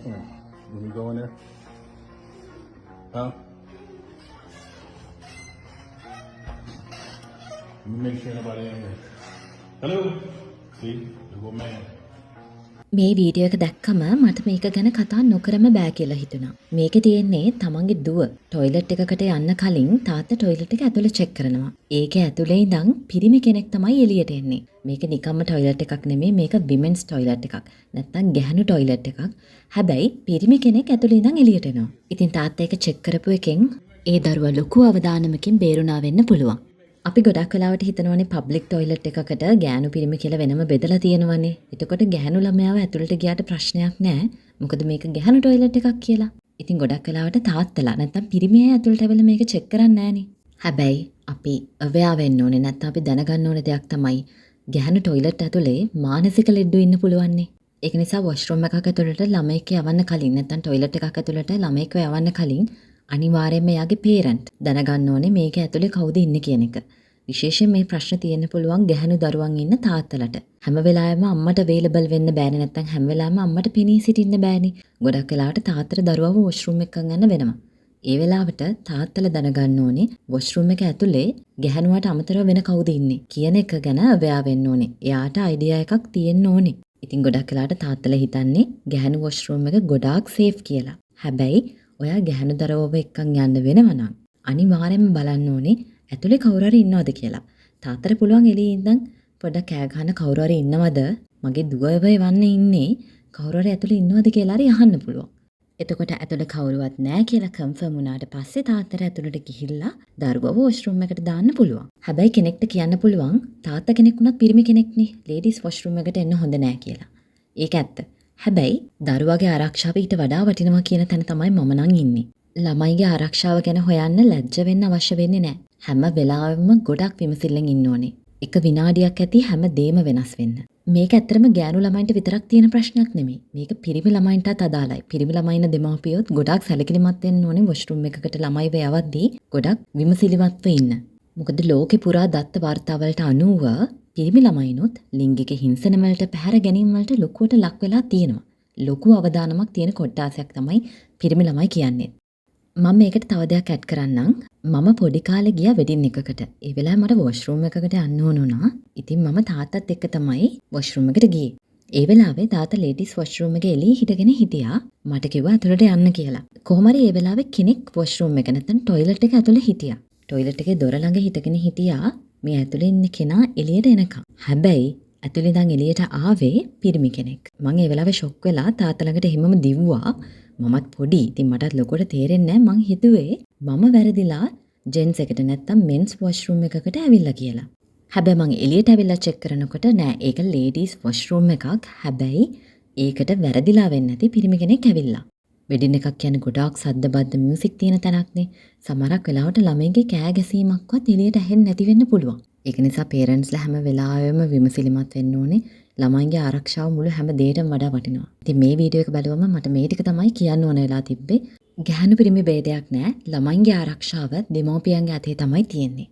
When we go in there? Huh? Let me make sure nobody in here. Hello? See? There go man. මේ video එක දැක්කම මට මේක ගැන කතා නොකරම බෑ කියලා හිතුණා. මේකේ තියෙන්නේ තමන්ගේ දුව টয়ලට් එකකට යන්න කලින් තාත්තා টয়ලට් එක ඇතුලේ චෙක් කරනවා. ඒකේ ඇතුලේ ඉඳන් පිරිමි කෙනෙක් තමයි එළියට එන්නේ. මේක නිකම්ම টয়ලට් එකක් නෙමෙයි, මේක විමෙන්ස් টয়ලට් එකක්. නැත්තම් ගැහණු টয়ලට් එකක්. හැබැයි පිරිමි කෙනෙක් ඇතුලේ ඉඳන් එළියට එනවා. ඉතින් තාත්තා ඒක චෙක් කරපු එකෙන් ඒ දරුවා ලොකු අවදානමකින් බේරුණා වෙන්න පුළුවන්. අපි ගොඩක් වෙලාවට හිතනවානේ පබ්ලික් টয়ලට් එකකට ගෑනු පිරිමි කියලා වෙනම බෙදලා තියෙනවානේ. එතකොට ගැහණු ළමයාව ඇතුළට ගියාට ප්‍රශ්නයක් නැහැ. මොකද මේක ගැහණු টয়ලට් එකක් කියලා. ඉතින් ගොඩක් වෙලාවට තාත්තලා නැත්තම් පිරිමි අය ඇතුළට ඇවිල්ලා මේක චෙක් කරන්නේ නැහනේ. හැබැයි අපි අවෙයා වෙන්න ඕනේ. නැත්තම් අපි දැනගන්න ඕනේ දෙයක් තමයි ගැහණු টয়ලට් ඇතුලේ මානසික ලෙඩ්ඩු ඉන්න පුළුවන්නේ. ඒක නිසා වොෂ්රූම් එකක් ඇතුළට ළමයෙක් යවන්න කලින් නැත්තම් টয়ලට් එකක් ඇතුළට ළමයෙක්ව යවන්න කලින් අනිවාර්යයෙන්ම එයාගේ පේරන්ට් දැනගන්න ඕනේ මේක ඇතුලේ කවුද ඉන්නේ කියන එක. විශේෂයෙන් මේ ප්‍රශ්න තියෙන්න පුළුවන් ගැහණු දරුවන් ඉන්න තාත්තලට. හැම වෙලාවෙම අම්මට අවේලබල් වෙන්න බෑනේ, නැත්නම් හැම වෙලාවෙම අම්මට පෙනී සිටින්න බෑනේ. ගොඩක් වෙලාවට තාත්තට දරුවව වොෂ්රූම් එකක් යන්න වෙනවා. ඒ වෙලාවට තාත්තලා දැනගන්න ඕනේ වොෂ්රූම් එක ඇතුලේ ගැහණුවට අමතරව වෙන කවුද ඉන්නේ කියන එක ගැන අවයා වෙන්න ඕනේ. එයාට අයිඩියා එකක් තියෙන්න ඕනේ. ඉතින් ගොඩක් වෙලාවට තාත්තලා හිතන්නේ ගැහණු වොෂ්රූම් එක ගොඩාක් සේෆ් කියලා. හැබැයි ඔයා ගැහණු දරුවව එක්කන් යන්න වෙනවා නම් අනිවාර්යයෙන්ම බලන්න ඕනේ ඇතුලේ කවුරු හරි ඉන්නවද කියලා. තාත්තට පුළුවන් එළියේ ඉඳන් පොඩ්ඩක් කෑ ගහන කවුරු හරි ඉන්නවද? මගේ දුවව එවන්න ඉන්නේ කවුරු හරි ඇතුලේ ඉන්නවද කියලා හරි අහන්න පුළුවන්. එතකොට ඇතුලේ කවුරුවත් නැහැ කියලා කන්ෆර්ම් වුණාට පස්සේ තාත්තට ඇතුලට ගිහිල්ලා දරුවව වොෂ්රූම් එකට දාන්න පුළුවන්. හැබැයි කෙනෙක්ට කියන්න පුළුවන් තාත්තා කෙනෙක් වුණත් පිරිමි කෙනෙක්නේ ලේඩීස් වොෂ්රූම් එකට එන්න හොඳ නැහැ කියලා. ඒක ඇත්ත. හැබැයි දරුවාගේ ආරක්ෂාව ඊට වඩා වටිනවා කියන තැන තමයි මම නම් ඉන්නේ. ළමයිගේ ආරක්ෂාව ගැන හොයන්න ලැජ්ජ වෙන්න අවශ්‍ය වෙන්නේ නැහැ. හැම වෙලාවෙම ගොඩක් විමසිල්ලෙන් ඉන්න ඕනේ. එක විනාඩියක් ඇති හැම දෙම වෙනස් වෙන්න. මේක ඇත්තටම ගෑනු ළමයින්ට විතරක් තියෙන ප්‍රශ්නයක් නෙමෙයි. මේක පිරිමි ළමයින්ටත් අදාළයි. පිරිමි ළමයින දෙමාපියොත් ගොඩක් සැලකිලිමත් වෙන්න ඕනේ වොෂ්රූම් එකකට ළමයිව යවද්දී ගොඩක් විමසිලිමත්ව ඉන්න. මොකද ලෝකේ පුරා දත්ත වාර්තාවලට අනුව පිරිමි ළමයිනොත් ලිංගික හිංසන වලට පැහැර ගැනීම වලට ලොකුවට ලක් වෙලා තියෙනවා. ලොකු අවදානමක් තියෙන කොට්ටාසයක් තමයි පිරිමි ළමයි කියන්නේ. මම මේකට තව දෙයක් ඇඩ් කරන්නම්. මම පොඩි කාලේ ගියා වෙඩින් එකකට. ඒ වෙලාවේ මට වොෂ්රූම් එකකට යන්න ඕන වුණා. ඉතින් මම තාත්තත් එක්ක තමයි වොෂ්රූම් එකට ගියේ. ඒ වෙලාවේ තාත්තා ලේඩීස් වොෂ්රූම් එකේ එළියේ හිටගෙන හිටියා. මට කිව්වා ඇතුළට යන්න කියලා. කොහොම හරි ඒ වෙලාවේ කෙනෙක් වොෂ්රූම් එක නැත්නම් টয়ලට් එක ඇතුළේ හිටියා. টয়ලට් එකේ දොර ළඟ හිටගෙන හිටියා. මේ ඇතුළේ ඉන්න කෙනා එළියට එනකම්. හැබැයි ඇතුළේ ඉඳන් එළියට ආවේ පිරිමි කෙනෙක්. මම ඒ වෙලාවේ ෂොක් වෙලා තාත්තා ළඟට හිමම දිව්වා. මමත් පොඩි. ඉතින් මටත් ලොකුවට තේරෙන්නේ නැහැ. මං හිතුවේ මම වැරදිලා ජෙන්ස් එකට නැත්තම් මෙන්ස් වොෂ්රූම් එකකට ඇවිල්ලා කියලා. හැබැයි මං එළියට ඇවිල්ලා චෙක් කරනකොට නෑ, ඒක ලේඩීස් වොෂ්රූම් එකක්. හැබැයි ඒකට වැරදිලා වෙන්නේ නැති පිරිමි කෙනෙක් ඇවිල්ලා. වෙඩින් එකක් කියන්නේ ගොඩාක් සද්දබද්ද මියුසික් තියෙන තැනක්නේ. සමහරක් වෙලාවට ළමයිගේ කෑ ගැසීමක්වත් එළියට ඇහෙන්නේ නැති වෙන්න පුළුවන්. ඒක නිසා පේරන්ට්ස්ලා හැම වෙලාවෙම විමසිලිමත් වෙන්න ඕනේ. ළමයින්ගේ ආරක්ෂාව මුළු හැම දෙයකටම වඩා වටිනවා. ඉතින් මේ වීඩියෝ එක බලුවම මට මේ ටික තමයි කියන්න ඕන වෙලා තිබ්බේ. ගැහණු පිරිමි ભેදයක් නැහැ. ළමයින්ගේ ආරක්ෂාව දෙමව්පියන්ගේ අතේ තමයි තියෙන්නේ.